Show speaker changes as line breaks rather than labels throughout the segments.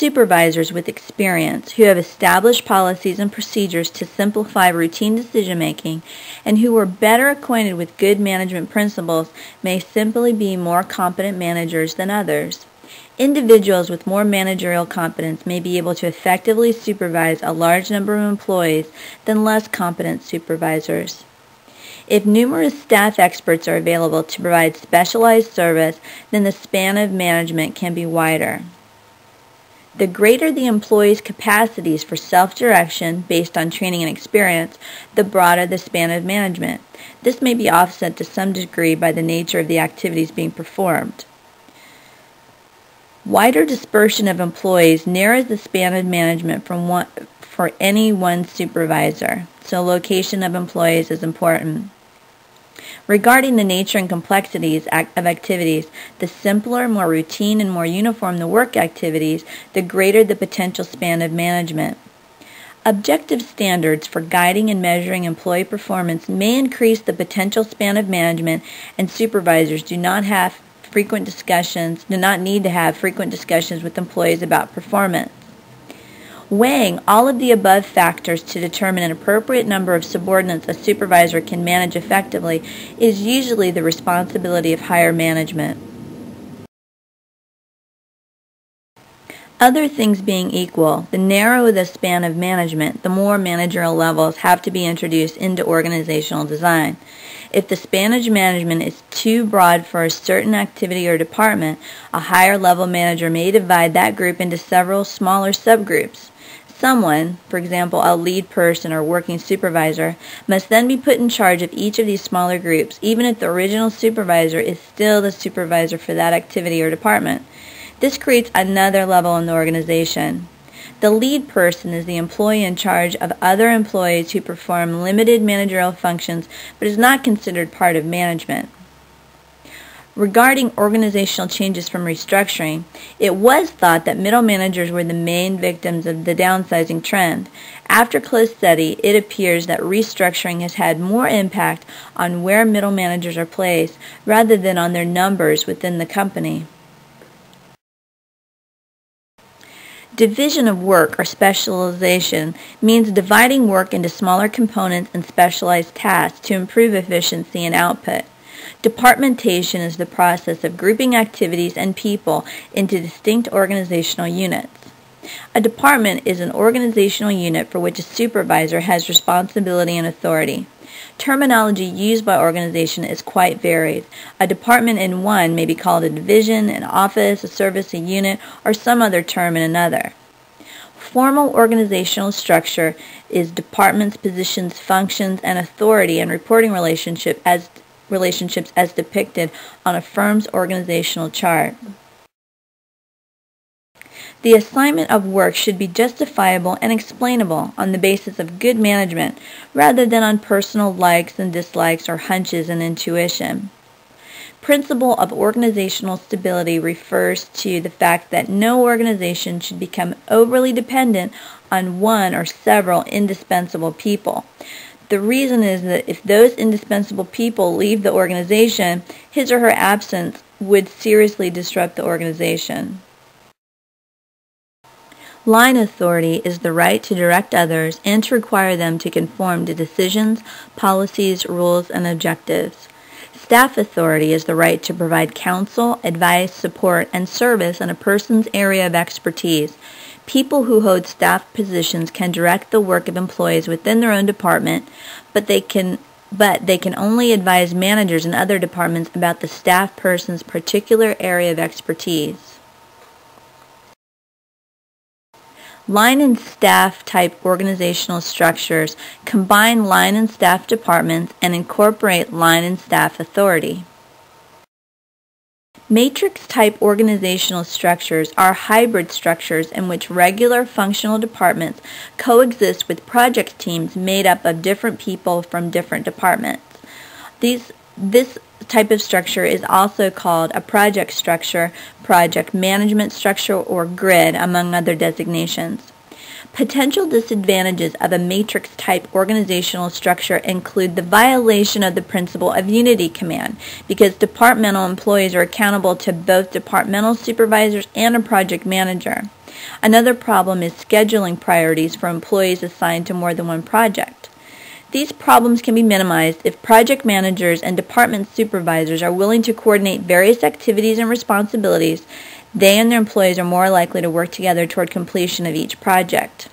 supervisors with experience who have established policies and procedures to simplify routine decision-making and who are better acquainted with good management principles may simply be more competent managers than others. Individuals with more managerial competence may be able to effectively supervise a large number of employees than less competent supervisors. If numerous staff experts are available to provide specialized service, then the span of management can be wider. The greater the employee's capacities for self-direction based on training and experience, the broader the span of management. This may be offset to some degree by the nature of the activities being performed. Wider dispersion of employees narrows the span of management for any one supervisor, so location of employees is important. Regarding the nature and complexities of activities, the simpler, more routine, and more uniform the work activities, the greater the potential span of management. Objective standards for guiding and measuring employee performance may increase the potential span of management, and supervisors do not need to have frequent discussions with employees about performance. Weighing all of the above factors to determine an appropriate number of subordinates a supervisor can manage effectively is usually the responsibility of higher management. Other things being equal, the narrower the span of management, the more managerial levels have to be introduced into organizational design. If the span of management is too broad for a certain activity or department, a higher level manager may divide that group into several smaller subgroups. Someone, for example a lead person or working supervisor, must then be put in charge of each of these smaller groups, even if the original supervisor is still the supervisor for that activity or department. This creates another level in the organization. The lead person is the employee in charge of other employees who perform limited managerial functions but is not considered part of management. Regarding organizational changes from restructuring, it was thought that middle managers were the main victims of the downsizing trend. After close study, it appears that restructuring has had more impact on where middle managers are placed rather than on their numbers within the company. Division of work or specialization means dividing work into smaller components and specialized tasks to improve efficiency and output. Departmentation is the process of grouping activities and people into distinct organizational units. A department is an organizational unit for which a supervisor has responsibility and authority. Terminology used by organization is quite varied. A department in one may be called a division, an office, a service, a unit, or some other term in another. Formal organizational structure is departments, positions, functions, and authority and reporting relationships as depicted on a firm's organizational chart. The assignment of work should be justifiable and explainable on the basis of good management rather than on personal likes and dislikes or hunches and intuition. Principle of organizational stability refers to the fact that no organization should become overly dependent on one or several indispensable people. The reason is that if those indispensable people leave the organization, his or her absence would seriously disrupt the organization. Line authority is the right to direct others and to require them to conform to decisions, policies, rules, and objectives. Staff authority is the right to provide counsel, advice, support, and service in a person's area of expertise. People who hold staff positions can direct the work of employees within their own department, but they can only advise managers in other departments about the staff person's particular area of expertise. Line and staff type organizational structures combine line and staff departments and incorporate line and staff authority. Matrix type organizational structures are hybrid structures in which regular functional departments coexist with project teams made up of different people from different departments. This type of structure is also called a project structure, project management structure, or grid, among other designations. Potential disadvantages of a matrix-type organizational structure include the violation of the principle of unity command, because departmental employees are accountable to both departmental supervisors and a project manager. Another problem is scheduling priorities for employees assigned to more than one project. These problems can be minimized if project managers and department supervisors are willing to coordinate various activities and responsibilities. They and their employees are more likely to work together toward completion of each project.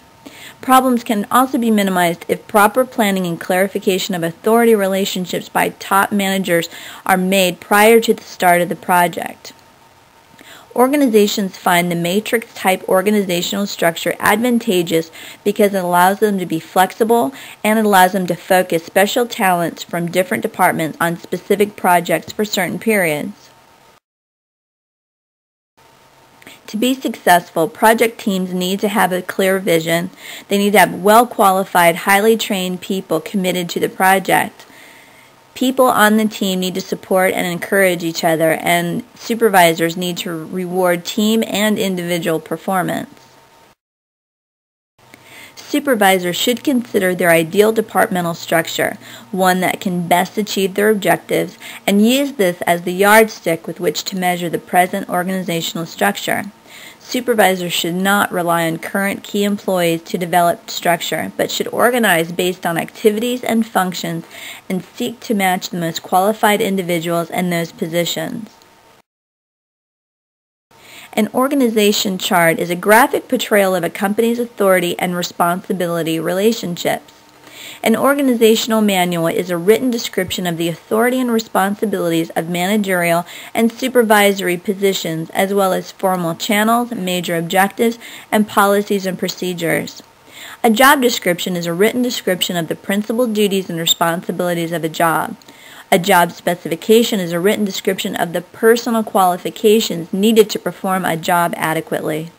Problems can also be minimized if proper planning and clarification of authority relationships by top managers are made prior to the start of the project. Organizations find the matrix-type organizational structure advantageous because it allows them to be flexible and it allows them to focus special talents from different departments on specific projects for certain periods. To be successful, project teams need to have a clear vision. They need to have well-qualified, highly trained people committed to the project. People on the team need to support and encourage each other, and supervisors need to reward team and individual performance. Supervisors should consider their ideal departmental structure, one that can best achieve their objectives, and use this as the yardstick with which to measure the present organizational structure. Supervisors should not rely on current key employees to develop structure, but should organize based on activities and functions and seek to match the most qualified individuals in those positions. An organization chart is a graphic portrayal of a company's authority and responsibility relationships. An organizational manual is a written description of the authority and responsibilities of managerial and supervisory positions, as well as formal channels, major objectives, and policies and procedures. A job description is a written description of the principal duties and responsibilities of a job. A job specification is a written description of the personal qualifications needed to perform a job adequately.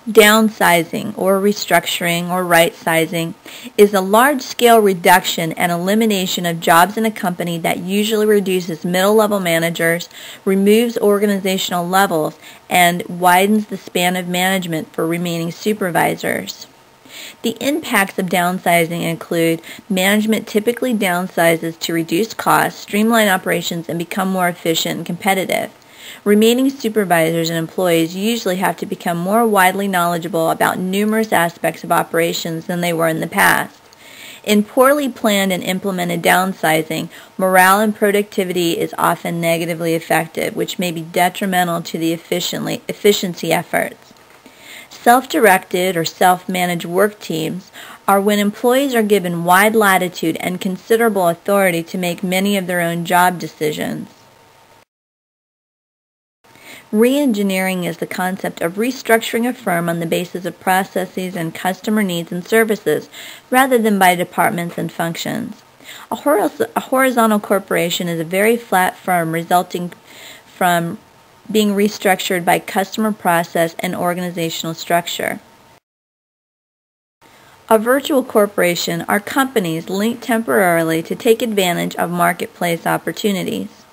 Downsizing or restructuring or right-sizing is a large-scale reduction and elimination of jobs in a company that usually reduces middle-level managers, removes organizational levels, and widens the span of management for remaining supervisors. The impacts of downsizing include management typically downsizes to reduce costs, streamline operations, and become more efficient and competitive. Remaining supervisors and employees usually have to become more widely knowledgeable about numerous aspects of operations than they were in the past. In poorly planned and implemented downsizing, morale and productivity is often negatively affected, which may be detrimental to the efficiency efforts. Self-directed or self-managed work teams are when employees are given wide latitude and considerable authority to make many of their own job decisions. Re-engineering is the concept of restructuring a firm on the basis of processes and customer needs and services, rather than by departments and functions. A horizontal corporation is a very flat firm resulting from being restructured by customer process and organizational structure. A virtual corporation are companies linked temporarily to take advantage of marketplace opportunities.